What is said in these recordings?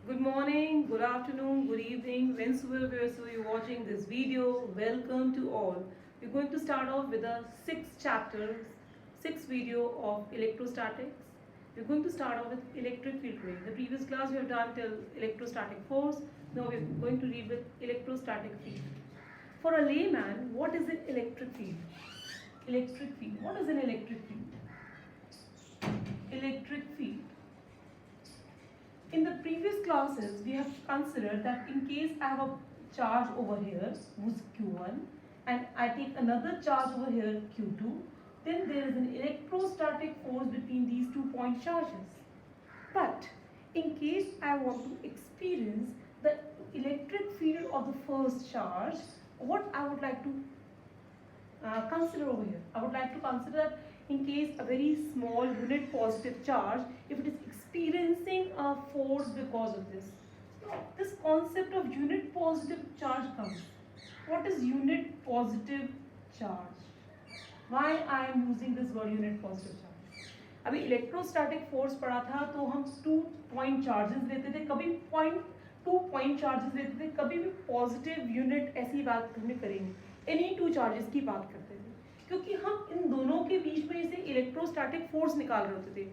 Good morning, good afternoon, good evening, whensoever you're watching this video, welcome to all. We're going to start off with the sixth chapter, sixth video of electrostatics. We're going to start off with electric field today. In the previous class we have done till electrostatic force. Now we're going to read with electrostatic field. For a layman, what is an electric field? Electric field. What is an electric field? Electric field. In the previous classes, we have considered that in case I have a charge over here, who's Q1, and I take another charge over here, Q2, then there is an electrostatic force between these 2 point charges. But in case I want to experience the electric field of the first charge, what I would like to consider over here. I would like to consider that in case a very small unit positive charge, if it is experiencing a force because of this. Now, this concept of unit positive charge comes. What is unit positive charge? Why I am using this word unit positive charge? अभी electrostatic force पढ़ा था तो हम 2 point charges लेते थे, कभी 2 point charges लेते थे, कभी भी पॉजिटिव यूनिट ऐसी बात हमने करेंगे, एनी 2 चार्जेस की बात करते थे, क्योंकि हम इन दोनों के बीच में से इलेक्ट्रोस्टैटिक फोर्स निकाल रहे होते थे.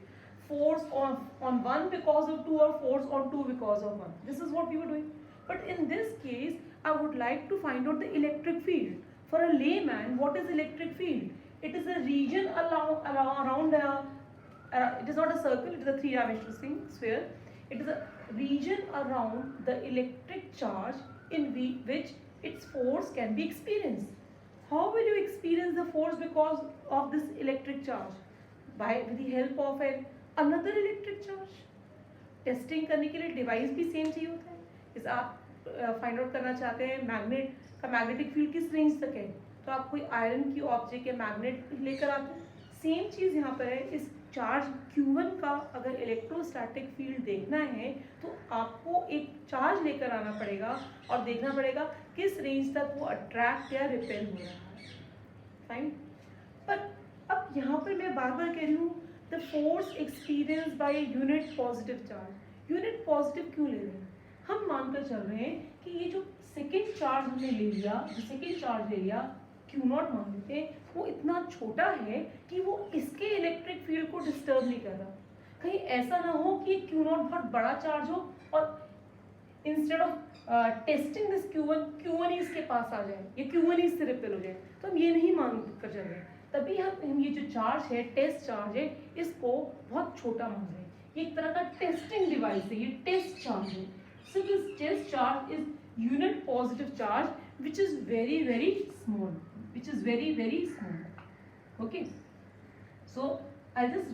Force on one because of 2 or force on 2 because of 1. This is what we were doing. But in this case, I would like to find out the electric field. For a layman, what is electric field? It is a region around it is not a circle, it is a three-dimensional sphere. It is a region around the electric charge in which its force can be experienced. How will you experience the force because of this electric charge? With the help of another electric charge. Testing करने के लिए device भी same चाहिए होता है. जैसे आप find out करना चाहते हैं मैग्नेट का मैग्नेटिक फील्ड किस रेंज तक है, तो आप कोई आयरन की ऑब्जेक्ट या मैग्नेट लेकर आते हैं. सेम चीज़ यहाँ पर है. इस चार्ज Q1 का अगर इलेक्ट्रोस्टैटिक फील्ड देखना है तो आपको एक चार्ज लेकर आना पड़ेगा और देखना पड़ेगा किस रेंज तक वो अट्रैक्ट या रिपेल हो रहा है. फाइन. पर अब यहाँ पर मैं बार बार कह रही हूँ the force experience by unit positive charge. Unit positive क्यों ले रहे हैं? हम मानकर चल रहे हैं कि ये जो सेकेंड चार्ज हमने ले लिया, जो सेकेंड चार्ज ले लिया Q0 मान लेते हैं, वो इतना छोटा है कि वो इसके इलेक्ट्रिक फील्ड को डिस्टर्ब नहीं कर रहा. कहीं ऐसा ना हो कि Q0 बहुत बड़ा चार्ज हो और instead of testing this Q1 ही इसके पास आ जाए या Q1 ही इससे रिपेल हो जाए. तो हम ये नहीं मान कर चल रहे हैं. तभी हम ये जो चार्ज है, टेस्ट चार्ज है, इसको बहुत छोटा मान रहे हैं. ये एक तरह का टेस्टिंग डिवाइस है, ये टेस्ट चार्ज है. So this test charge is unit positive charge which is very very small, which is very very small. Okay, so I'll just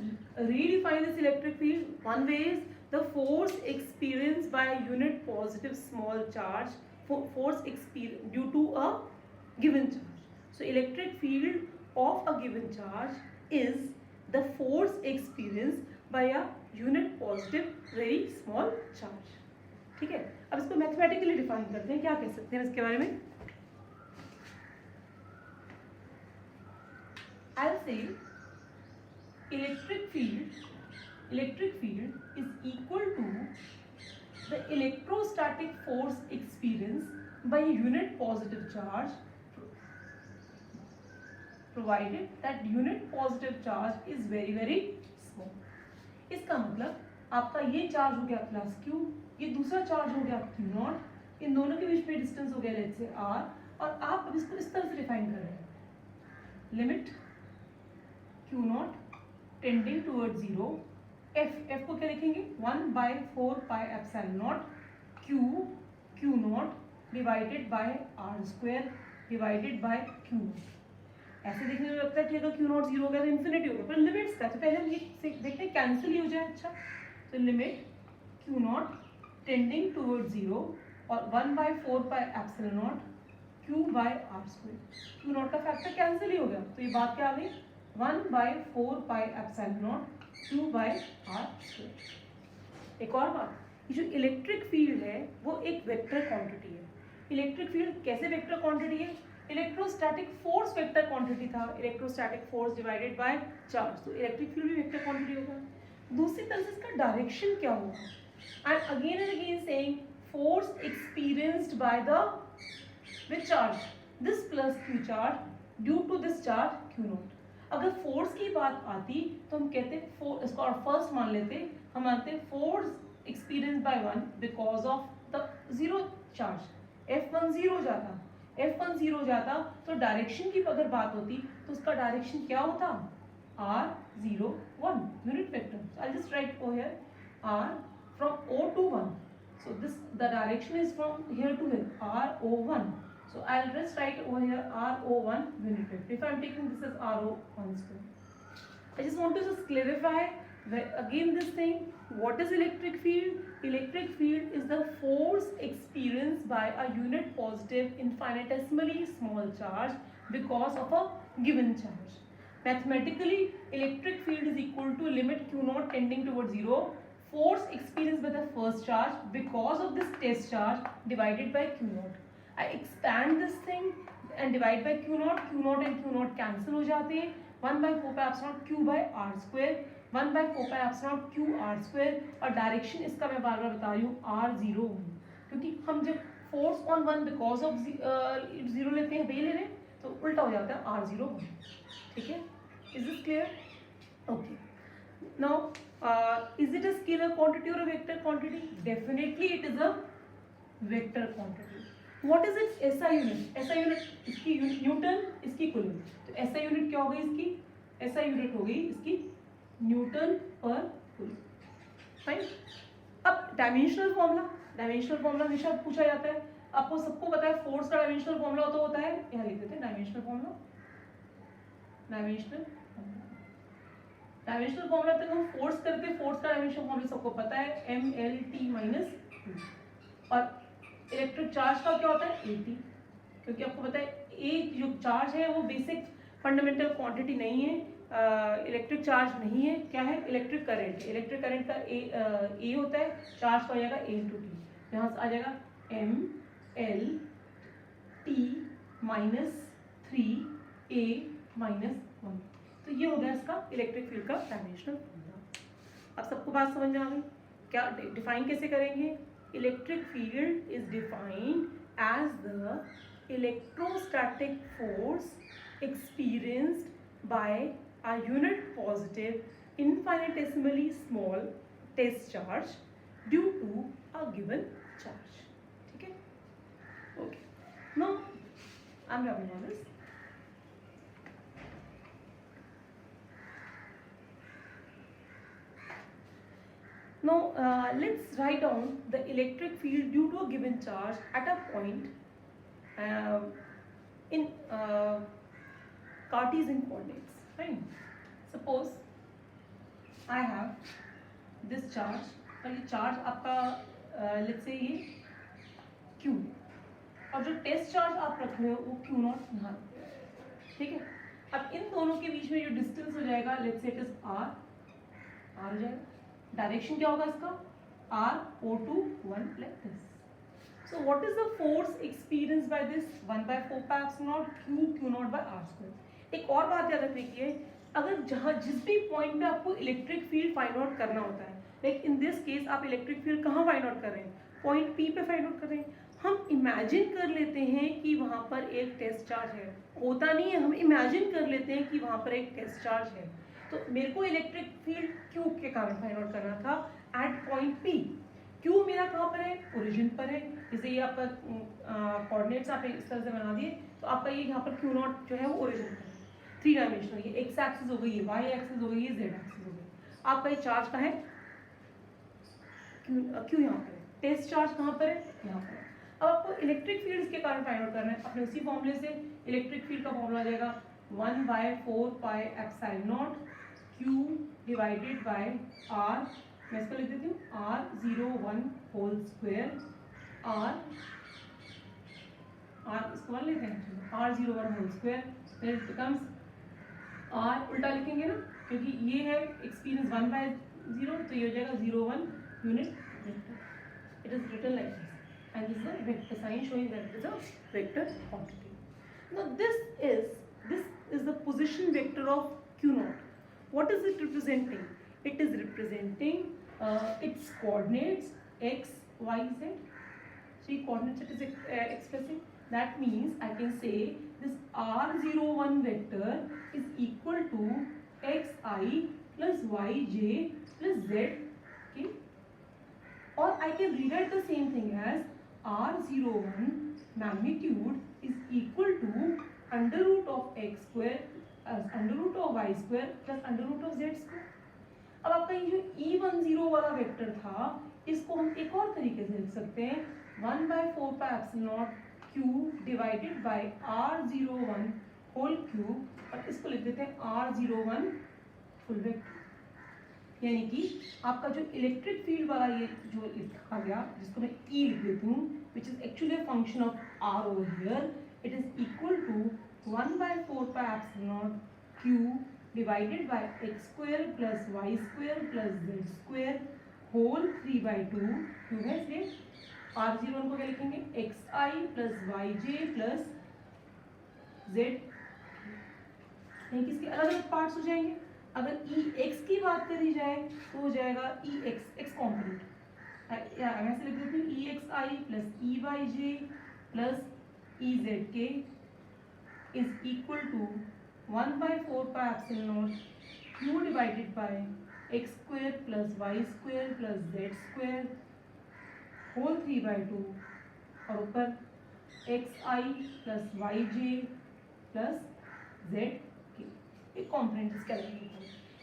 redefine this electric field. One way is the force experienced by a unit positive small charge, force experienced due to a given charge. So electric field of a given charge is the force experienced by a unit positive very small charge. ठीक है. अब इसको mathematically define करते हैं. क्या कह सकते हैं इसके बारे में? I'll say electric field is equal to the electrostatic force experienced by a unit positive charge, provided that unit positive charge is very very small. इसका मतलब आपका ये चार्ज हो गया प्लस Q, ये दूसरा चार्ज हो गया Q0, इन दोनों के बीच में डिस्टेंस हो गया लेट्स से R, और आप अब इसको इस तरह से डिफाइन कर रहे हैं. Limit Q0 tending toward 0, f को क्या लिखेंगे 1/4 pi epsilon naught Q0 divided by R square divided by Q. ऐसे देखने में लगता है कि अगर Q0 0 हो गया तो इन्फिनिटी हो गया, पर लिमिट्स का तो पहले हम ये देखते हैं कैंसिल ही हो जाए. अच्छा, तो लिमिट Q0 टेंडिंग टूवर्ड 0 और 1/4 pi epsilon naught Q by R square. Q0 का फैक्टर कैंसिल ही हो गया, तो ये बात क्या आ गई 1/4 pi epsilon naught Q by R square. एक और बात, ये जो इलेक्ट्रिक फील्ड है वो एक वेक्टर क्वांटिटी है. इलेक्ट्रिक फील्ड कैसे वेक्टर क्वांटिटी है? इलेक्ट्रोस्टैटिक फोर्स वेक्टर क्वांटिटी था, electrostatic force divided by charge, तो इलेक्ट्रिक फील्ड भी वेक्टर क्वांटिटी होगा. दूसरी तरफ से इसका डायरेक्शन क्या होगा? I'm again and again saying force experienced by the which charge, this plus q charge due to this charge q not. अगर फोर्स की बात आती तो हम कहते इसको और फर्स्ट मान लेते, हम मानते force experience by one because of the zero charge. F1 zero जाता, F1 जीरो जाता तो डायरेक्शन की अगर बात होती तो उसका डायरेक्शन क्या होता, R01 unit vector. I just right over here R from O to 1. So this the direction is from here to here, R01. So I'll just write over here R01 unit vector. If I'm taking this as R01 square. I just want to just clarify again this thing. What is electric field? Electric field is the force experienced by a unit positive infinitesimally small charge because of a given charge. Mathematically, electric field is equal to limit q naught tending towards 0, force experienced by the first charge because of this test charge divided by q naught. I expand this thing and divide by q naught and q naught cancel हो जाते हैं. 1 by 4 pi epsilon q by r square, 1 by 4 pi epsilon q r square. और direction इसका मैं बार बार बता रही हूँ R01, क्योंकि हम जब force on one because of zero लेते हैं, ले रहे हैं तो उल्टा हो जाता है R01. ठीक है, is this clear? Okay. Now, is it a scalar quantity or a vector quantity? Definitely it is a vector quantity. What is its SI unit? SI unit इसकी न्यूटन, इसकी कूलम. तो SI unit क्या हो गई इसकी? SI unit हो गई इसकी न्यूटन पर कूलम. फाइन. अब डायमेंशनल फॉर्मूला हमेशा पूछा जाता है. आपको सबको पता है फोर्स का डायमेंशनल फॉर्मूला तो होता है, यहाँ लिख देते हैं डायमेंशनल फॉर्मूला तक हम फोर्स करते हैं. फोर्स का डायमेंशनल फॉर्मूला सबको पता है, MLT माइनस. और इलेक्ट्रिक चार्ज का क्या होता है, AT, क्योंकि आपको पता है एक जो चार्ज है वो बेसिक फंडामेंटल क्वांटिटी नहीं है, इलेक्ट्रिक चार्ज नहीं है. क्या है, इलेक्ट्रिक करंट है. इलेक्ट्रिक करंट का A होता है, चार्ज का हो जाएगा A×T. यहाँ से आ जाएगा MLT माइनस 3A माइनस 1. तो ये हो गया इसका इलेक्ट्रिक फील्ड का डायमेंशनल फॉर्मूला. अब सबको बात समझ में आ गई? क्या डिफाइन कैसे करेंगे? Electric field is defined as the electrostatic force experienced by a unit positive infinitesimally small test charge due to a given charge. ठीक है? Okay. Now I'm writing on this. Now let's write down the electric field due to a given charge at a point in Cartesian coordinates. Fine. Suppose I have this charge, और ये charge आपका let's say ये Q, और जो test charge आप रख रहे हो वो Q नॉट यहाँ. ठीक है. अब इन दोनों के बीच में जो डिस्टेंस हो जाएगा, let's say it is R हो जाएगा. डायरेक्शन क्या होगा इसका, R0 1 like this. So what is the force experienced by this 1 by 4 pi epsilon q naught by r square. एक और बात याद रखने की है, अगर जहाँ जिस भी पॉइंट पे आपको इलेक्ट्रिक फील्ड फाइंड आउट करना होता है, लाइक इन दिस केस आप इलेक्ट्रिक फील्ड कहाँ फाइंड आउट कर रहे हैं, पॉइंट P पे फाइंड आउट कर रहे हैं. हम इमेजिन कर लेते हैं कि वहाँ पर एक टेस्ट चार्ज है. होता नहीं है, हम इमेजिन कर लेते हैं कि वहाँ पर एक टेस्ट चार्ज है. तो मेरे को इलेक्ट्रिक फील्ड Q के कारण फाइंड आउट करना था एट पॉइंट P. Q मेरा कहाँ पर है, ओरिजिन पर है. जैसे ये आपका कोऑर्डिनेट्स आप इस तरह से बना दिए, तो आपका ये यहाँ पर Q नॉट जो है वो ओरिजिन पर है. 3 डायमेंशनल, ये एक्स एक्सिस हो गई, ये वाई एक्सिस हो गई, ये जेड एक्सिस हो गई. आपका ये चार्ज का है Q यहाँ पर है. टेस्ट चार्ज कहाँ पर है, यहाँ पर है. अब आपको इलेक्ट्रिक फील्ड इसके कारण फाइंड आउट करना है. अपने उसी फॉर्मूले से इलेक्ट्रिक फील्ड का फॉर्मूला आ जाएगा 1 by 4 pi epsilon naught Q divided bye R. मैं इसको लिख देती हूँ R01 होल स्क्वायर. R इसको 1 लेते हैं, R01 होल स्क्वायर. फिर इट बिकम्स R उल्टा लिखेंगे ना, क्योंकि ये है एक्सपीरियंस 1 by 0, तो ये हो जाएगा 01 unit vector. It is written like this, and this is a vector sign showing that it is a vector quantity. Now this is the position vector of Q naught. What is it representing? It is representing its coordinates x, y, z. Three coordinates it is expressing. That means I can say this r01 vector is equal to xi plus yj plus z. Okay. Or I can rewrite the same thing as r01 magnitude is equal to under root of x square as under root of y square plus under root of z square. अब आपका ये जो E10 वाला vector था इसको हम एक और तरीके से लिख सकते हैं 1/4 q divided by r01 whole cube और इसको लिख देते हैं r01 फुल वेक्टर। यानी कि आपका जो इलेक्ट्रिक फील्ड वाला ये जो लिखा गया जिसको मैं E लिख देती हूँ which is actually a function of r over here, it is equal to 1/4 q divided by x square plus y square plus z square whole 3/2 क्यों है इसलिए r01 को क्या लिखेंगे xi plus yj plus z। किसके अलग अलग parts हो जाएंगे। अगर ex की बात करी जाए तो हो जाएगा ex कॉम्पोनेंट या मैं ऐसे लिख देती हूँ exi plus eyj plus ezk is equal to 1/4 q divided by x square plus y square plus z square whole 3/2 और ऊपर xi plus yj plus z एक कॉम्पोनेंट इसके अलग अलग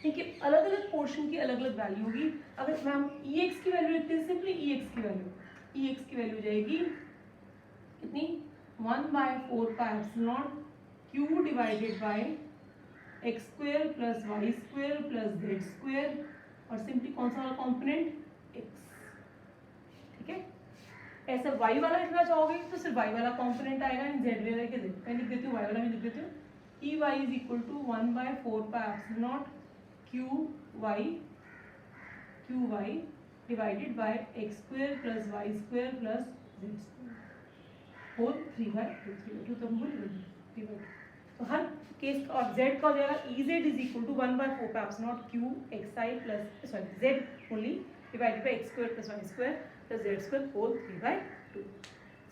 ठीक है। अलग अलग पोर्शन की अलग अलग वैल्यू होगी। अगर मैम ex की वैल्यू लिखते हैं सिंपली ex की वैल्यू हो जाएगी कितनी 1/4 q divided by x square plus y square plus z square और सिंपली कौन सा वाला कॉम्पोनेंट एक्स। ठीक है, ऐसा वाई वाला लिखना चाहोगे तो सिर्फ वाई वाला कॉम्पोनेंट आएगा इन जेड वाले के जेड। मैं लिख देती हूँ वाई वाला, मैं लिख देती हूँ E y is equal to 1/4 q y divided by x square plus y square plus z square whole 3/2 तो भूल गए। तो हर केस और z का हो जाएगा E z is equal to 1/4 q x i plus sorry z only divided by x square plus y square plus z square whole 3/2।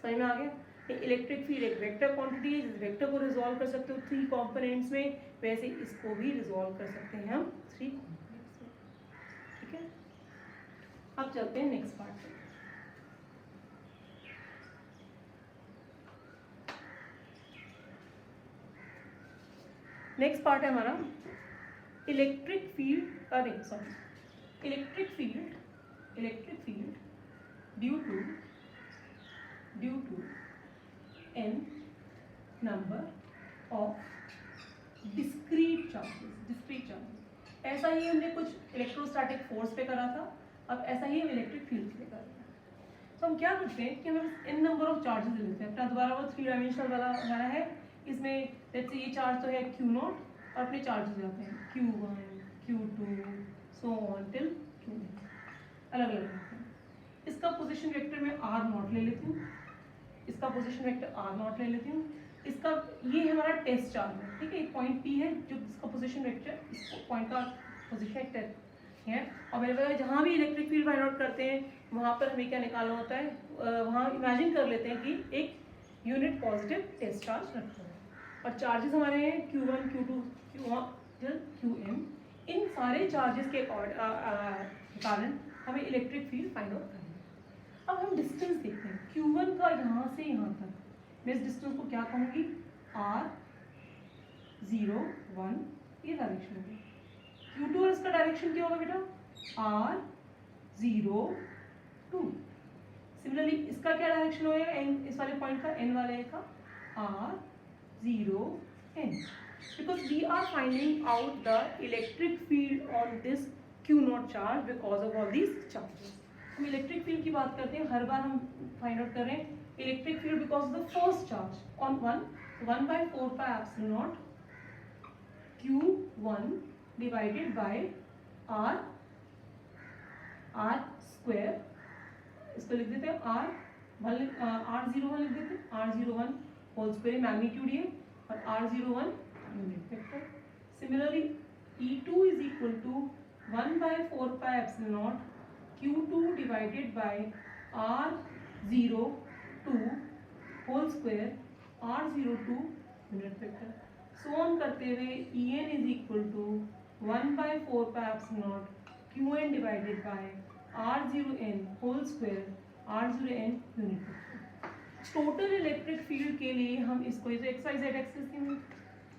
समझ में आ गया। इलेक्ट्रिक फील्ड एक वेक्टर क्वांटिटी है, जिस वेक्टर को रिजॉल्व कर सकते हो 3 कंपोनेंट्स में, वैसे इसको भी रिजॉल्व कर सकते हैं हम 3 कंपोनेंट्स में। ठीक है, अब चलते हैं नेक्स्ट पार्ट पे। नेक्स्ट पार्ट है हमारा इलेक्ट्रिक फील्ड नहीं sorry electric field due to n number of discrete charges. ऐसा ही हमने कुछ इलेक्ट्रोस्टैटिक फोर्स पे करा था, अब ऐसा ही हम इलेक्ट्रिक फील्ड पे कर रहे हैं। तो हम क्या करते हैं कि हम n नंबर ऑफ चार्जेस लेते हैं। अपना दोबारा वो 3 डायमेंशनल वाला हमारा है, इसमें लेट्स से ये चार्ज तो है Q0 और अपने चार्जेस जाते हैं Q1 Q2 so on till Q अलग अलग रहते हैं। इसका पोजीशन वेक्टर मैं R0 ले लेती हूँ, इसका पोजीशन वेक्टर R0 ले लेती हूँ। इसका ये हमारा टेस्ट चार्ज है, ठीक है, एक पॉइंट P है जो इसका पोजीशन वेक्टर इस पॉइंट का पोजीशन वेक्टर है। और मेरे पास जहाँ भी इलेक्ट्रिक फील्ड फाइंड आउट करते हैं वहाँ पर हमें क्या निकालना होता है, वहाँ इमेजिन कर लेते हैं कि एक यूनिट पॉजिटिव टेस्ट चार्ज रखते हैं और चार्जेस हमारे हैं Q1 Q2 Q1 Qn। इन सारे चार्जेस के कारण हमें इलेक्ट्रिक फील्ड फाइंड आउट करना है। अब हम डिस्टेंस देखते हैं Q1 का यहाँ से यहाँ तक, मैं इस डिस्टेंस को क्या कहूँगी R01 ये डायरेक्शन होगी। Q2 और इसका डायरेक्शन क्या होगा बेटा R02। सिमिलरली इसका क्या डायरेक्शन होगा n इस वाले पॉइंट का n वाले का R0n, because we are finding out the electric field on this Q0 charge because of all these charges। हम इलेक्ट्रिक फील्ड की बात करते हैं, हर बार हम फाइंड आउट कर रहे हैं electric field because of the first charge on 1/4 Q1 divided by R square, इसको लिख देते हैं R01 लिख देते हैं R01 होल स्क्वायर मैग्नीट्यूड ये और R01 unit vector. Similarly E2 is equal to 1/4 Q2 divided by R02 whole square R02 unit vector. So on करते हुए En is equal to 1/4 pi epsilon not Qn divided by R0n whole square R0n unit vector. Total electric field के लिए हम इसको x y z axis की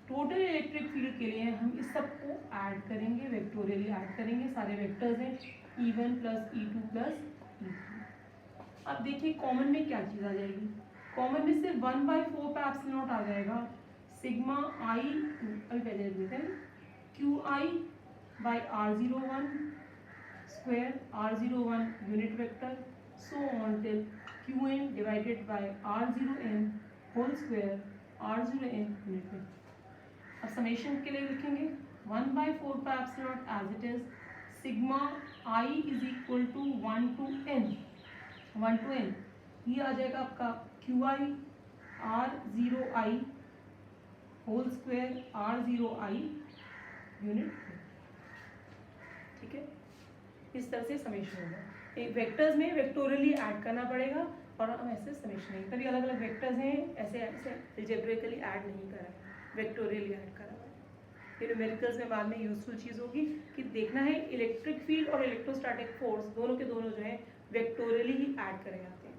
total electric field के लिए हम इस सबको ऐड करेंगे, वेक्टोरियली ऐड करेंगे. सारे वेक्टर्स हैं E1 plus E2 plus E3. अब देखिए कॉमन में क्या चीज़ आ जाएगी. कॉमन में से 1/4 पे एप्सिलॉन नॉट आ जाएगा सिग्मा आई, अभी पहले लिख देते हैं, q i by R01 square R01 unit vector so on till Qn divided by R0n whole square R0n unit vector. अब समेशन के लिए लिखेंगे 1/4 pi epsilon not as it is sigma i is equal to 1 to n ये आ जाएगा आपका q i R0i whole square R0i unit. ठीक है, इस तरह से समेशन होगा. एक वेक्टर्स में वेक्टोरियली ऐड करना पड़ेगा और हम ऐसे समेशन नहीं, तभी अलग अलग वेक्टर्स हैं ऐसे ऐसे अलजेब्रिकली ऐड नहीं करा है, वेक्टोरियली ऐड करा है. ये न्यूमेरिकल्स में बाद में यूजफुल चीज़ होगी कि देखना है इलेक्ट्रिक फील्ड और इलेक्ट्रोस्टैटिक फोर्स दोनों के दोनों जो है वेक्टोरियली ही ऐड करे जाते हैं.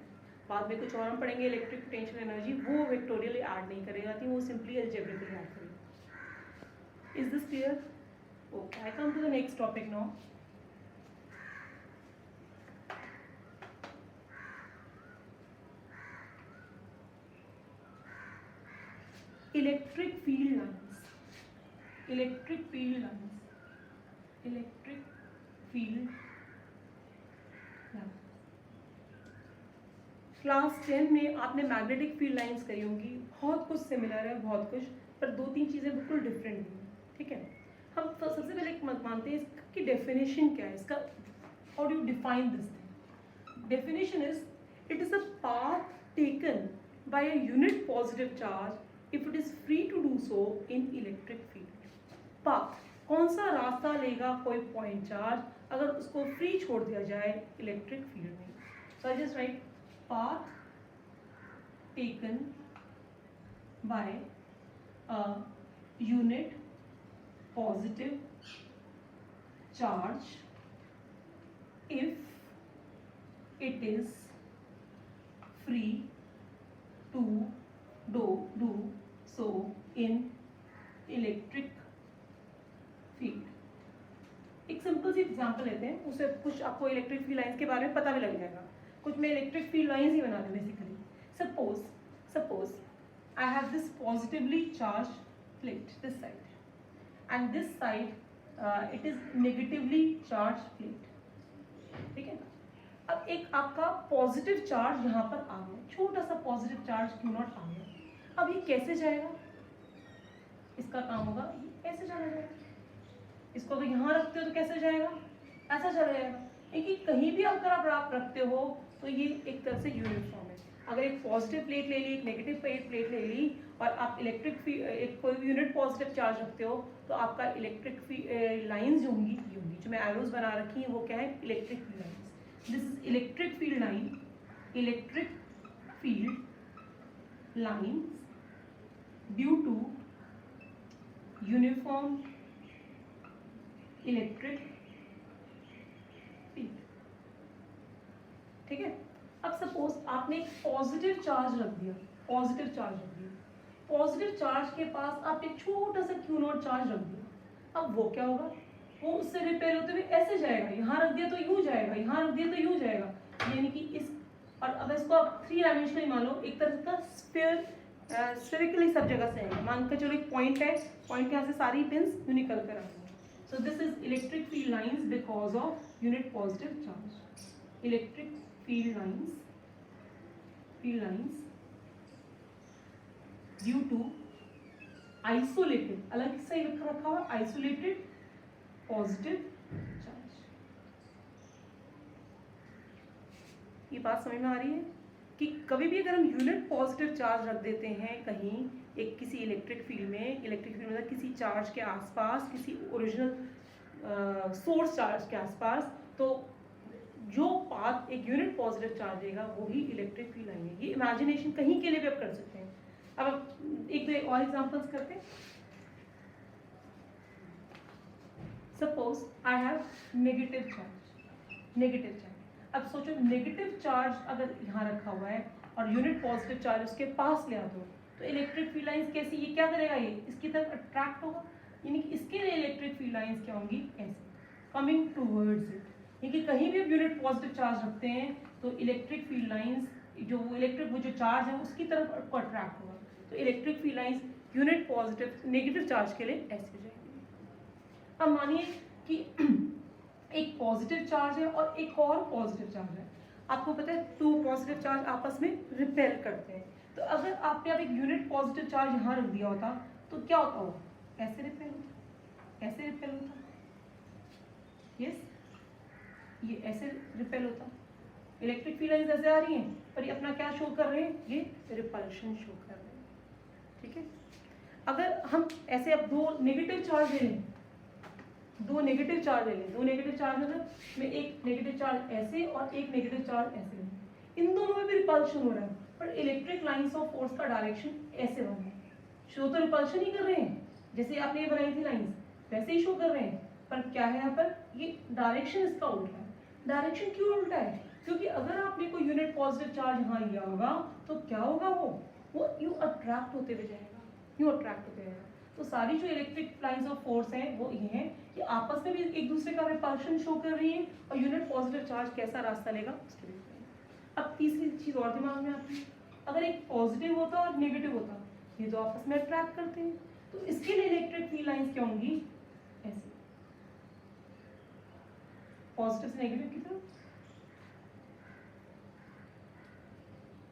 बाद में कुछ और हम पढ़ेंगे इलेक्ट्रिक पोटेंशियल एनर्जी, वो वेक्टोरियली ऐड नहीं करी जाती, वो सिंपली अलजेब्रिकली ऐड करेगी. Is this clear? Okay, I come to the next topic now. Electric field lines. Electric field lines. Electric field lines. Class 10 में आपने मैग्नेटिक फील्ड लाइंस करी होंगी. बहुत कुछ सिमिलर है, बहुत कुछ, पर 2-3 चीज़ें बिल्कुल डिफरेंट हैं. ठीक है, हम सबसे पहले एक मानते हैं इसकी डेफिनेशन क्या है, इसका how do you define this thing. Definition is it is a path taken by a unit positive charge if it is free to do so in electric field. Path, कौन सा रास्ता लेगा कोई पॉइंट चार्ज अगर उसको free छोड़ दिया जाए इलेक्ट्रिक फील्ड में. So I just write path taken by a unit positive charge if it is free to do so in electric field. एक सिंपल सी एग्जांपल लेते हैं, उससे कुछ आपको इलेक्ट्रिक फील्ड लाइंस के बारे में पता भी लग जाएगा. कुछ मैं इलेक्ट्रिक फील्ड लाइंस ही बना दूँ basically. Suppose I have this positively charge plate this side and this side it is negatively charge plate. ठीक है, अब एक आपका पॉजिटिव चार्ज यहाँ पर आ गया, छोटा सा पॉजिटिव चार्ज क्यू नॉट आ गया. अब ये कैसे जाएगा, इसका काम होगा ऐसे चला जाएगा. इसको अगर यहाँ रखते हो तो कैसे जाएगा, ऐसा चला जाएगा. लेकिन कहीं भी अगर आप रखते हो तो ये एक तरह से यूनिफॉर्म है. अगर एक पॉजिटिव प्लेट ले ली, एक नेगेटिव प्लेट ले ली और आप इलेक्ट्रिक एक कोई भी यूनिट पॉजिटिव चार्ज रखते हो तो आपका इलेक्ट्रिक लाइंस जो होंगी ये होंगी. जो मैं एरोज बना रखी हैं वो क्या है, electric field lines. This is electric field line. Electric field lines due to uniform electric field. ठीक है, अब सपोज आपने एक पॉजिटिव चार्ज रख दिया, पॉजिटिव चार्ज के पास आप एक छोटा सा क्यू नॉट चार्ज रख दिया. अब वो क्या होगा, वो उससे रिपेल होते हुए ऐसे जाएगा. यहाँ रख दिया तो यूं जाएगा, यहाँ रख दिया तो यूं जाएगा. यानी कि इस, और अब इसको आप 3 डायमेंशनली मान लो, एक तरह का स्फीयर स्फेरिकली सब जगह से आएगा. मान कर चलो एक पॉइंट है, पॉइंट के यहाँ से सारी पिंस यूं निकल कर आएंगे. So this is electric field lines because of unit positive charge. Electric field lines due to isolated, अलग से ही रखा हुआ isolated positive charge. ये बात समझ में आ रही है कि कभी भी अगर हम यूनिट पॉजिटिव चार्ज रख देते हैं कहीं एक किसी इलेक्ट्रिक फील्ड में, मतलब किसी चार्ज के आसपास, किसी ओरिजिनल सोर्स चार्ज के आसपास, तो जो पाथ एक यूनिट पॉजिटिव चार्ज देगा वही इलेक्ट्रिक फील्ड लाइन है। ये इमेजिनेशन कहीं के लिए भी आप कर सकते हैं। अब आप एक दो और एग्जांपल्स करते हैं। Suppose I have negative charge. अब सोचो नेगेटिव चार्ज अगर यहाँ रखा हुआ है और यूनिट पॉजिटिव चार्ज उसके पास ले आता हो तो इलेक्ट्रिक फील्ड लाइंस कैसी, ये क्या करेगा, ये इसकी तरफ अट्रैक्ट होगा, यानी कि इसके लिए इलेक्ट्रिक फील्ड लाइंस क्या होंगी, ऐसे कमिंग टूवर्ड्स इट। यानी कि कहीं भी आप यूनिट पॉजिटिव चार्ज रखते हैं तो इलेक्ट्रिक फील्ड लाइंस वो जो चार्ज है उसकी तरफ आपको अट्रैक्ट होगा। तो electric field lines unit positive negative charge के लिए ऐसे हो जाएंगी। अब मानिए कि एक पॉजिटिव चार्ज है और एक और पॉजिटिव चार्ज है। आपको पता है 2 पॉजिटिव चार्ज आपस में रिपेल करते हैं। तो अगर आपने अब एक यूनिट पॉजिटिव चार्ज यहाँ रख दिया होता तो क्या होता हो, ऐसे रिपेल होता, ऐसे रिपेल होता, यस, ये ऐसे रिपेल होता। इलेक्ट्रिक फील्ड लाइंस ऐसे आ रही हैं पर ये अपना क्या शो कर रहे हैं, ये रिपल्शन शो कर रहे हैं। ठीक है, अगर हम ऐसे अब 2 नेगेटिव चार्ज ले लें, 2 नेगेटिव चार्ज ले लें, 2 नेगेटिव चार्ज मतलब मैं एक नेगेटिव चार्ज ऐसे और एक नेगेटिव चार्ज ऐसे लें, इन दोनों में भी रिपल्शन हो रहा है पर इलेक्ट्रिक लाइंस ऑफ फोर्स का डायरेक्शन ऐसे बन रहा है। शो तो रिपल्शन ही कर रहे हैं, जैसे आपने ये बनाई थी लाइंस वैसे ही शो कर रहे हैं, पर क्या है यहाँ पर, ये डायरेक्शन इसका उल्टा है। डायरेक्शन क्यों उल्टा है, क्योंकि अगर आपने कोई यूनिट पॉजिटिव चार्ज यहाँ लिया होगा तो क्या होगा, वो यूं अट्रैक्ट होते हुए जाएगा, यूं अट्रैक्ट होते जाएगा। तो सारी जो इलेक्ट्रिक लाइंस ऑफ फोर्स हैं वो ये हैं कि आपस में भी एक दूसरे का रिपल्शन शो कर रही है और यूनिट पॉजिटिव चार्ज कैसा रास्ता लेगा उसके लिए। अब तीसरी चीज और दिमाग में आती है, अगर एक पॉजिटिव होता और नेगेटिव होता, ये तो आपस में अट्रैक्ट करते हैं, तो इसके लिए इलेक्ट्रिक फील्ड लाइंस क्या होंगी, ऐसे पॉजिटिव से नेगेटिव की तरफ,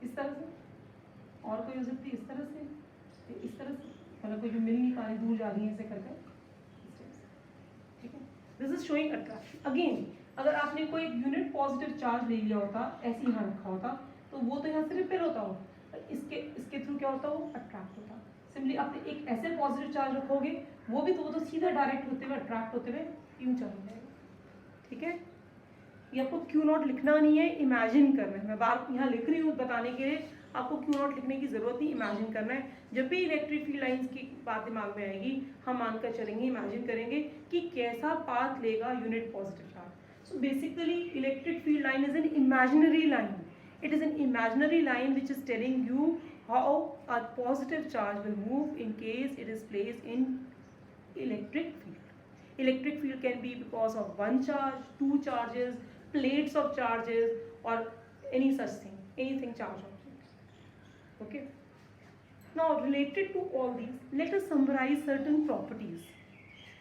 इस तरह से, और कोई हो सकती है इस तरह से, इस तरह से, मतलब कोई जो मिल नहीं पा रही, दूर जा रही है ऐसे करके, ठीक है। This is showing attraction. Again अगर आपने कोई यूनिट पॉजिटिव चार्ज ले लिया होता, ऐसे यहाँ रखा होता, तो वो तो यहाँ से रिपेल होता हो, इसके थ्रू क्या होता, वो अट्रैक्ट होता। सिंपली आपने एक ऐसे पॉजिटिव चार्ज रखोगे, वो तो सीधा डायरेक्ट होते हुए अट्रैक्ट होते हुए यूं चला जाएगा। ठीक है, ये आपको क्यू नॉट लिखना नहीं है, इमेजिन करना है। मैं बार यहाँ लिख रही हूँ बताने के लिए, आपको क्यू नॉट लिखने की जरूरत नहीं, इमेजिन करना है। जब भी इलेक्ट्रिक फील्ड लाइंस की बात दिमाग में आएगी, हम मानकर चलेंगे, इमेजिन करेंगे कि कैसा पाथ लेगा unit positive charge. So basically electric field line is an imaginary line. It is an imaginary line which is telling you how a positive charge will move in case it is placed in electric field. Electric field can be because of one charge, 2 charges, plates of charges, or any such thing, anything charge object. Okay. Now related to all these, let us summarize certain properties.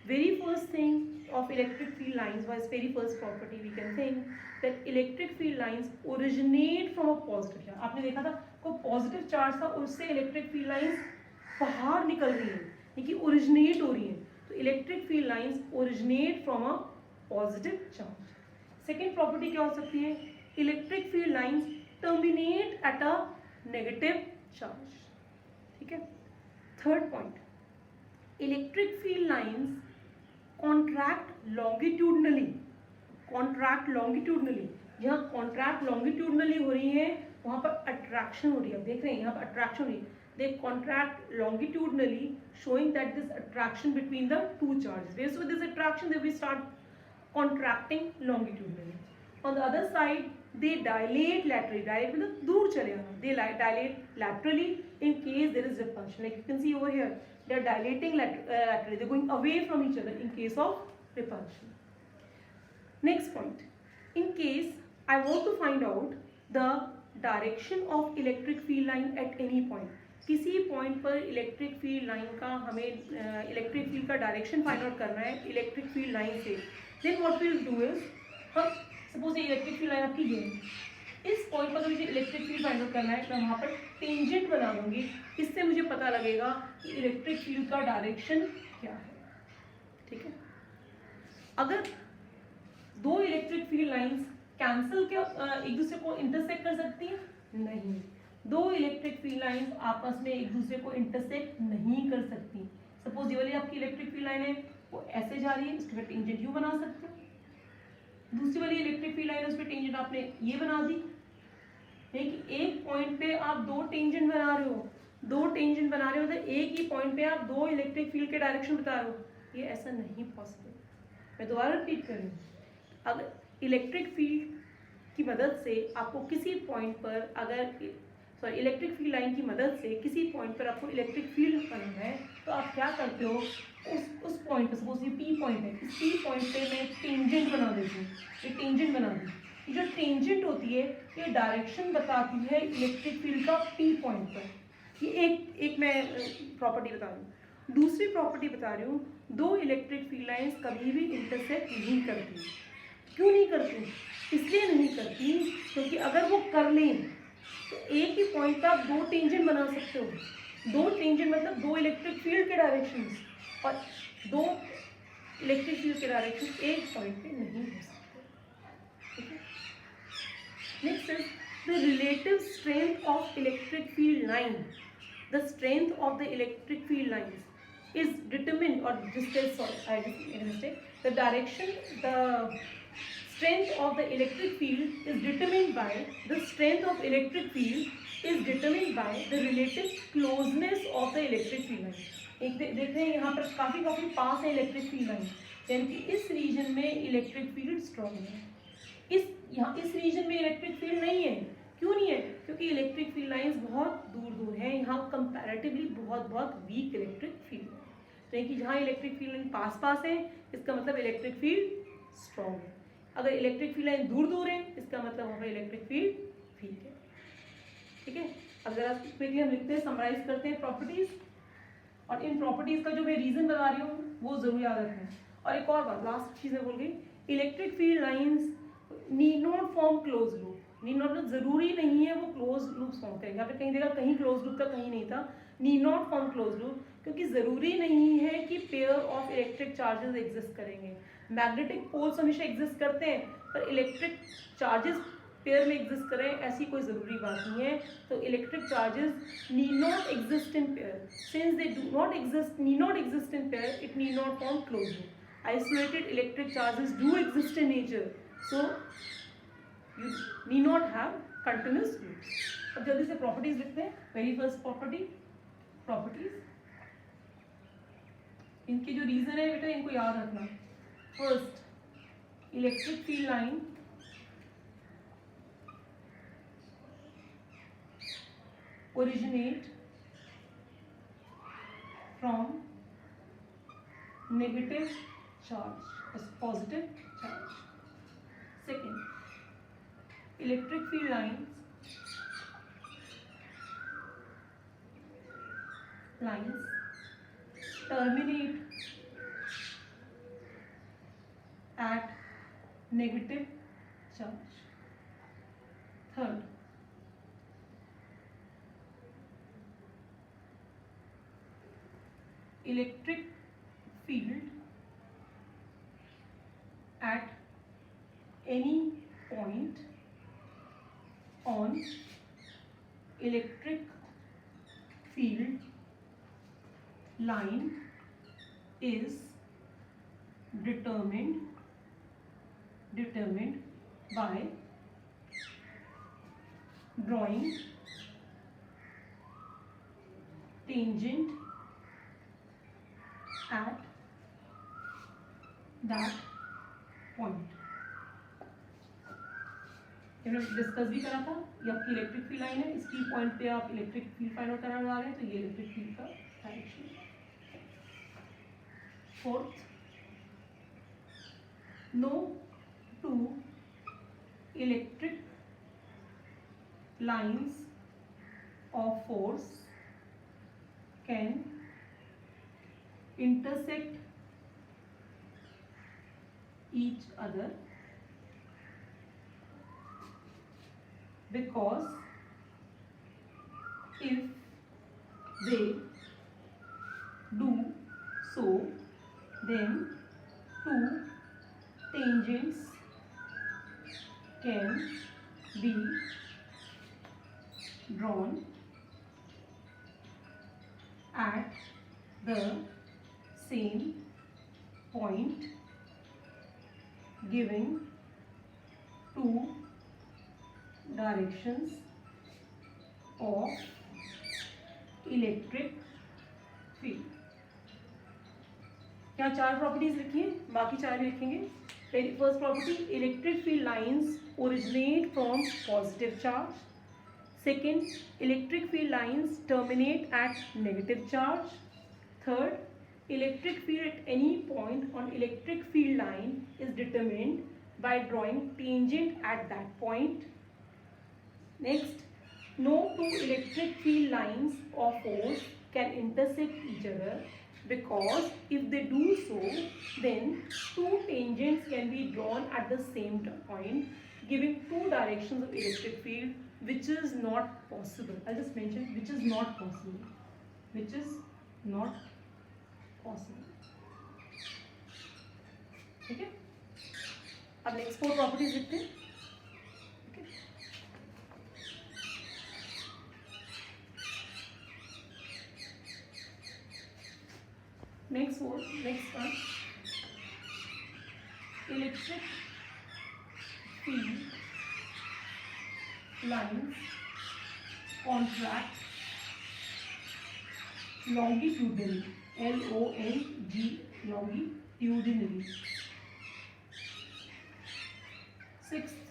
Very first thing of electric field lines was very first property we can think that electric field lines originate from a positive charge. आपने देखा था कोई positive charge था और उससे electric field lines बाहर निकल रही हैं, यानी ओरिजिनेट हो रही हैं। तो electric field lines originate from a positive charge. Second property क्या हो सकती है, electric field lines terminate at a negative charge. ठीक है। Third point, electric field lines contract longitudinally. जहाँ कॉन्ट्रैक्ट लॉन्गिट्यूडनली हो रही है वहाँ पर अट्रैक्शन हो रही है। देख रहे हैं यहाँ पर अट्रैक्शन हो रही है, they contract longitudinally showing that this attraction between the 2 charges. Based on this attraction, they will start contracting longitudinally. On the other side, they dilate laterally. Dilate मतलब दूर चले जाना. They dilate laterally in case there is repulsion. Like you can see over here, they are dilating laterally. They are going away from each other in case of repulsion. Next point. In case I want to find out the direction of electric field line at any point. किसी point पर electric field line का हमें electric field का direction find out करना है electric field line से। Then what we will do is, हम suppose ये इलेक्ट्रिक फील्ड लाइन आपकी ये है, इस पॉइंट पर मुझे इलेक्ट्रिक फील्ड फाइंड आउट करना है, मैं वहाँ पर टेंजेंट बना दूंगी। इससे मुझे पता लगेगा कि इलेक्ट्रिक फील्ड का डायरेक्शन क्या है। ठीक है। अगर 2 इलेक्ट्रिक फील्ड लाइंस कैंसिल क्या एक दूसरे को इंटरसेक्ट कर सकती हैं? नहीं। 2 इलेक्ट्रिक फील्ड लाइंस आपस में एक दूसरे को इंटरसेक्ट नहीं कर सकती। सपोज ये वाली आपकी इलेक्ट्रिक फील्ड लाइन है, वो ऐसे जा रही है, इसके बाद टेंजेंट यू बना सकते हैं, दूसरी वाली इलेक्ट्रिक फील्ड लाइन, उस पर टेंजेंट आपने ये बना दी, कि एक पॉइंट पे आप दो टेंजेंट बना रहे हो, दो टेंजेंट बना रहे हो, मतलब एक ही पॉइंट पे आप दो इलेक्ट्रिक फील्ड के डायरेक्शन बता रहे हो, ये ऐसा नहीं पॉसिबल। मैं दोबारा रिपीट कर रही हूँ, अगर इलेक्ट्रिक फील्ड की मदद से आपको किसी पॉइंट पर, अगर इलेक्ट्रिक फील्ड लाइन की मदद से किसी पॉइंट पर आपको इलेक्ट्रिक फील्ड बनाना है, तो आप क्या करते हो, उस पॉइंट पर, सपोज ये पी पॉइंट है, इस पी पॉइंट पे मैं टेंजेंट बना देती हूँ, ये टेंजेंट बना दी। ये जो टेंजेंट होती है ये डायरेक्शन बताती है इलेक्ट्रिक फील्ड का पी पॉइंट पर। ये एक मैं प्रॉपर्टी बता रही हूँ। दूसरी प्रॉपर्टी बता रही हूँ, दो इलेक्ट्रिक फील्ड लाइंस कभी भी इंटरसेक्ट नहीं करती। क्यों नहीं करती? इसलिए नहीं करती क्योंकि अगर वो कर लें तो एक ही पॉइंट पर आप दो टेंजेंट बना सकते हो। दो टेंजेंट मतलब दो इलेक्ट्रिक फील्ड के डायरेक्शन, और दो इलेक्ट्रिक फील्ड के डायरेक्शन एक पॉइंट पे नहीं हो सकते। Next is the relative strength of electric field line. The strength of the electric field lines is determined, or just sorry, I just made a mistake. The direction, the strength of the electric field is determined by the strength of electric field is determined by the relative closeness of the electric field line. एक देख रहे हैं यहाँ पर काफी पास है electric field line, यानी कि इस रीजन में इलेक्ट्रिक फील्ड स्ट्रॉन्ग है, इस रीजन में इलेक्ट्रिक फील्ड नहीं है। क्यों नहीं है? क्योंकि इलेक्ट्रिक फील्ड लाइंस बहुत दूर दूर है, यहाँ कंपैरेटिवली बहुत वीक इलेक्ट्रिक फील्ड है। तो कि जहाँ इलेक्ट्रिक फील्ड लाइन पास पास है, इसका मतलब इलेक्ट्रिक फील्ड स्ट्रॉन्ग है। अगर इलेक्ट्रिक फील्ड लाइन दूर दूर है, इसका मतलब हमारा इलेक्ट्रिक फील्ड वीक है। ठीक है, अब जरा क्विकली हम लिखते हैं, समराइज करते हैं प्रॉपर्टीज, और इन प्रॉपर्टीज का जो मैं रीजन बता रही हूँ वो जरूर याद रखना है। और एक और बात, लास्ट चीज मैं बोल गई, electric field lines need not form close loop. Need not जरूरी नहीं है वो क्लोज लूप फॉर्म करेंगे। यहाँ पे कहीं देखा, कहीं क्लोज लूप था, कहीं नहीं था। Need not form close loop, क्योंकि जरूरी नहीं है कि pair of electric charges exist करेंगे। मैग्नेटिक पोल्स हमेशा एग्जिस्ट करते हैं, पर इलेक्ट्रिक चार्जेस पेयर में एग्जिस्ट करें ऐसी कोई ज़रूरी बात नहीं है। तो electric charges need not exist in pair, since they do not exist, need not exist in pair, it need not form close loop. Isolated electric charges do exist in nature, so you need not have continuous loops. अब जल्दी से properties लिखते हैं। Very first property, properties, इनके जो reason है बेटा इनको याद रखना। First, electric field line originate from negative charge as positive charge. Second, electric field lines terminate at negative charge. Third, electric field at any point on electric field line is determined by drawing tangent at that point. हमने discuss भी करा था, ये आपकी electric field line है, इसकी point पे आप इलेक्ट्रिक फील्ड फाइंड आउट करना चाह रहे हैं, तो ये इलेक्ट्रिक फील्ड का direction. Fourth, no two electric lines of force can intersect each other because if they do so, then two tangents can be drawn at the same point, giving two directions of electric field. यहाँ चार properties लिखी हैं, बाकी चार भी लिखेंगे. First property, electric field lines originate from positive charge. Second, electric field lines terminate at negative charge. Third, electric field at any point on electric field line is determined by drawing tangent at that point. Next, no two electric field lines of force can intersect each other, because if they do so, then two tangents can be drawn at the same point, giving two directions of electric field, which is not possible. I'll just mention which is not possible. Which is not possible. ठीक है. अब next four properties लिखते हैं. ठीक है. Next one, electric field lines contract longitudinally, L-O-N-G, longitudinally. Sixth,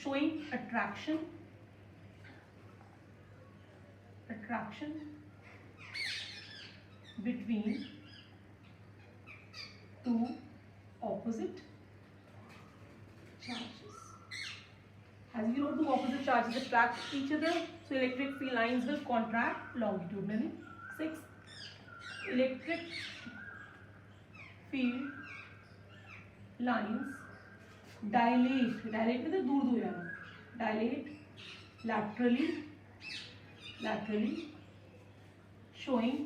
showing attraction between two opposite charges. As you know, two opposite charges attract each other, so electric field lines will contract longitudinally. Sixth, electric field lines dilate मतलब दूर दूर जाना, dilate laterally, showing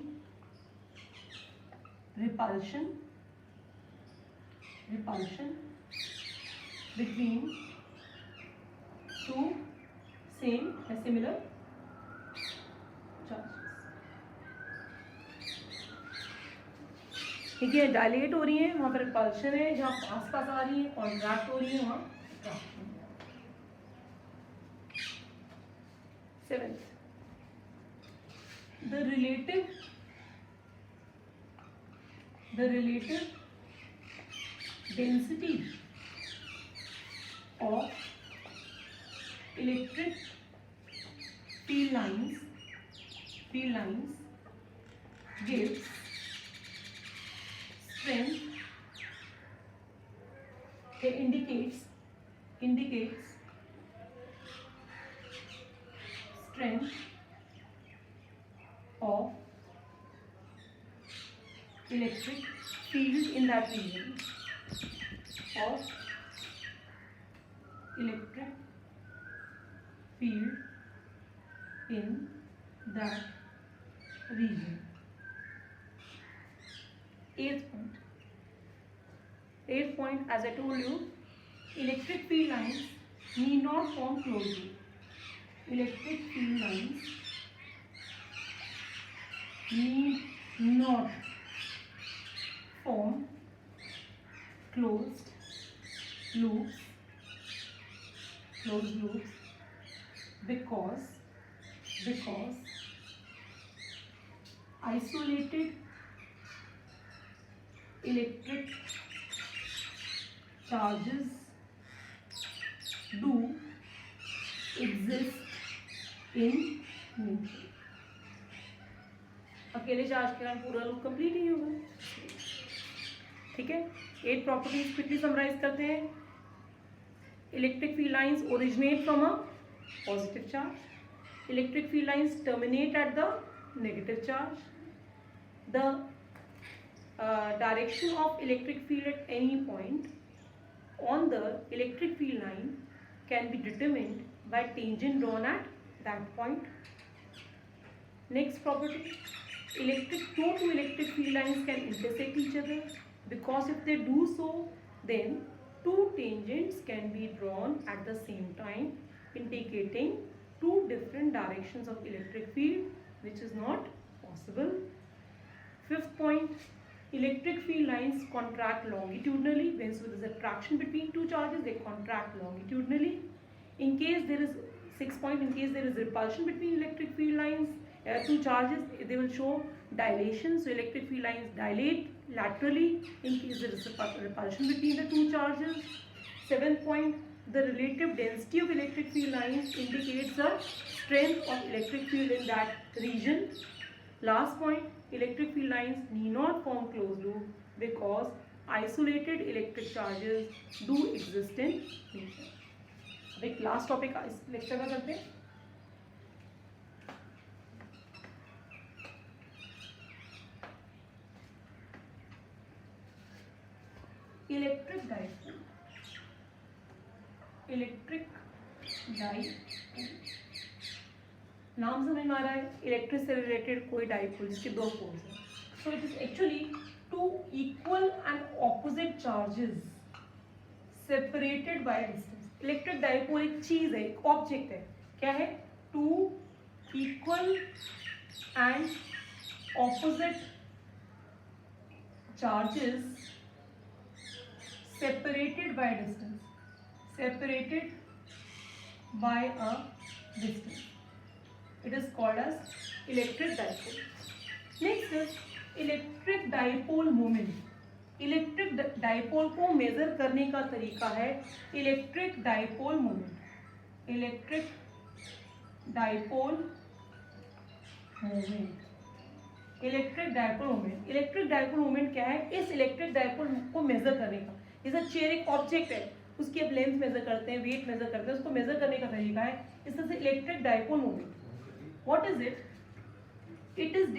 repulsion between two same similar charges. ठीक है, dilate हो रही है, वहाँ पर रिपल्शन है, जहाँ पास आ रही है कॉन्ट्रैक्ट हो रही है, वहाँ attraction. Seventh, the relative density of electric field lines gives strength, it indicates strength of electric field in that region, of electric field in that region. Eighth point, as I told you, electric field lines need not form closely. Electric field lines need not form closed loops because isolated electric charges do exist in nature. अकेले charge के कारण पूरा loop complete ही होगा. ठीक है, 8 properties quickly summarise करते हैं. Electric field lines originate from a positive charge. Electric field lines terminate at the negative charge. The direction of electric field at any point on the electric field line can be determined by tangent drawn at that point. Next property, no two electric field lines can intersect each other, because if they do so, then two tangents can be drawn at the same time, indicating two different directions of electric field, which is not possible. Fifth point, Electric field lines contract longitudinally. When so there is attraction between two charges, they contract longitudinally. In case there is 6 point, in case there is repulsion between electric field lines, two charges, they will show dilation. So electric field lines dilate laterally in case there is repulsion between the two charges. 7th point, the relative density of electric field lines indicates the strength of electric field in that region. Last point, electric field lines need not form closed loop because isolated electric charges do exist in nature. अब एक last topic इस lecture का करते हैं. Electric dipole. Electric dipole नाम समझ में आ रहा है. इलेक्ट्रिक से रिलेटेड कोई डाइपोल जिसके दो पोल्स हैं. So it is actually two equal and opposite charges separated by distance. Electric dipole एक चीज है, एक ऑब्जेक्ट है. क्या है? Two equal and opposite charges separated by distance. Separated by a distance. It is called as electric dipole. Next is electric dipole moment. Electric dipole को major करने का तरीका है electric dipole moment. Electric dipole moment. Electric dipole moment. Electric dipole moment क्या है? इस electric dipole को major करने का. जैसे चेयर एक ऑब्जेक्ट है, उसकी अब लेंथ मेजर करते हैं, वेट मेजर करते हैं, उसको मेजर करने का तरीका है इस तरह से electric dipole moment. What is it? It is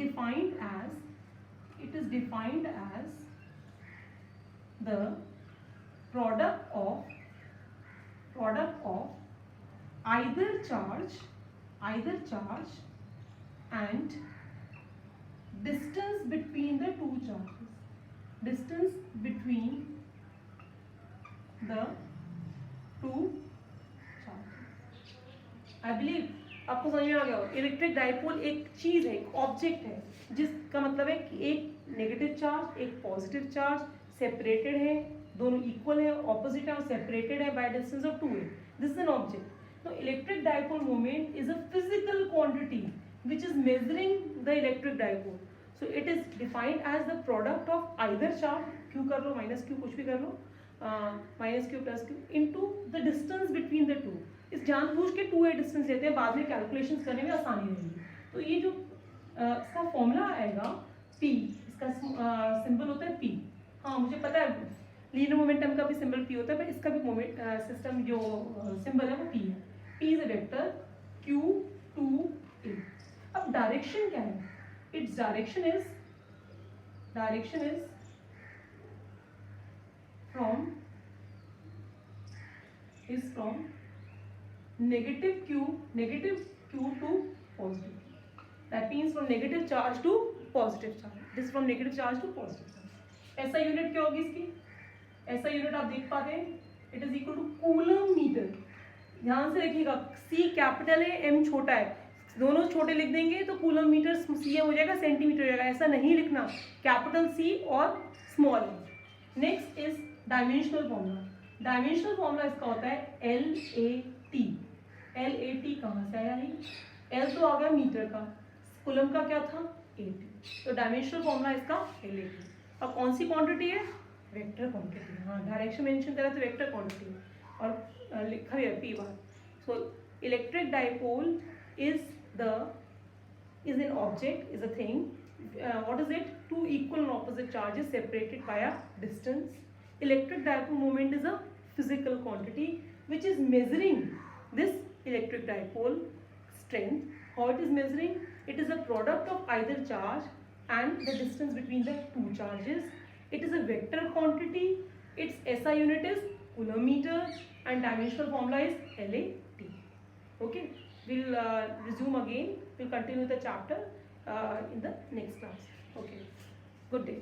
defined as the product of either charge and distance between the two charges. Distance between the two charges. I believe आपको समझ में आ गया हो. इलेक्ट्रिक डाइपोल एक चीज है, एक ऑब्जेक्ट है, जिसका मतलब है कि एक नेगेटिव चार्ज एक पॉजिटिव चार्ज सेपरेटेड है, दोनों इक्वल है, ऑपोजिट है और सेपरेटेड है by distance of 2a. This is an object. तो electric dipole moment is a physical quantity which is measuring the electric dipole. So it is defined as the product of either charge, q कर लो, minus q, कुछ भी कर लो, minus q plus q into the distance between the two. इस जानबूझ के 2a distance लेते हैं, बाद में कैलकुलेशंस करने में आसानी रहेगी. तो ये जो इसका फॉर्मूला आएगा p, इसका सिंबल होता है p. हाँ मुझे पता है लीनियर मोमेंटम का भी सिंबल p होता है, पर इसका भी मोमेंट सिस्टम जो सिंबल है वो p है. p is a vector q 2a. अब डायरेक्शन क्या है? Its direction is from negative q to positive. That means from negative charge to positive charge. This is from negative charge to positive charge. SI unit क्या होगी इसकी? SI unit आप देख पाते हैं, it is equal to coulomb metre. ध्यान से देखिएगा, C कैपिटल है, M छोटा है, दोनों छोटे लिख देंगे तो कूलम मीटर CM हो जाएगा, सेंटीमीटर हो जाएगा. ऐसा नहीं लिखना, कैपिटल C और small m. Next is dimensional formula. Dimensional formula इसका होता है LAT. LAT कहाँ से आया है? L तो आ गया मीटर का, कूलम का क्या था? AT. तो डायमेंशनल फॉर्मूला इसका LAT. अब कौन सी क्वांटिटी है? Vector quantity. हाँ डायरेक्शन मेंशन करा तो वेक्टर क्वांटिटी और लिखा भी है P bar. So electric dipole is an object, is a thing. What is it? Two equal and opposite charges separated by a distance. Electric dipole moment is a physical quantity which is measuring this electric dipole strength. How it is measuring? It is a product of either charge and the distance between the two charges. It is a vector quantity. Its SI unit is coulometer and dimensional formula is LAT. Okay. We'll resume again. We'll continue the chapter in the next class. Okay. Good day.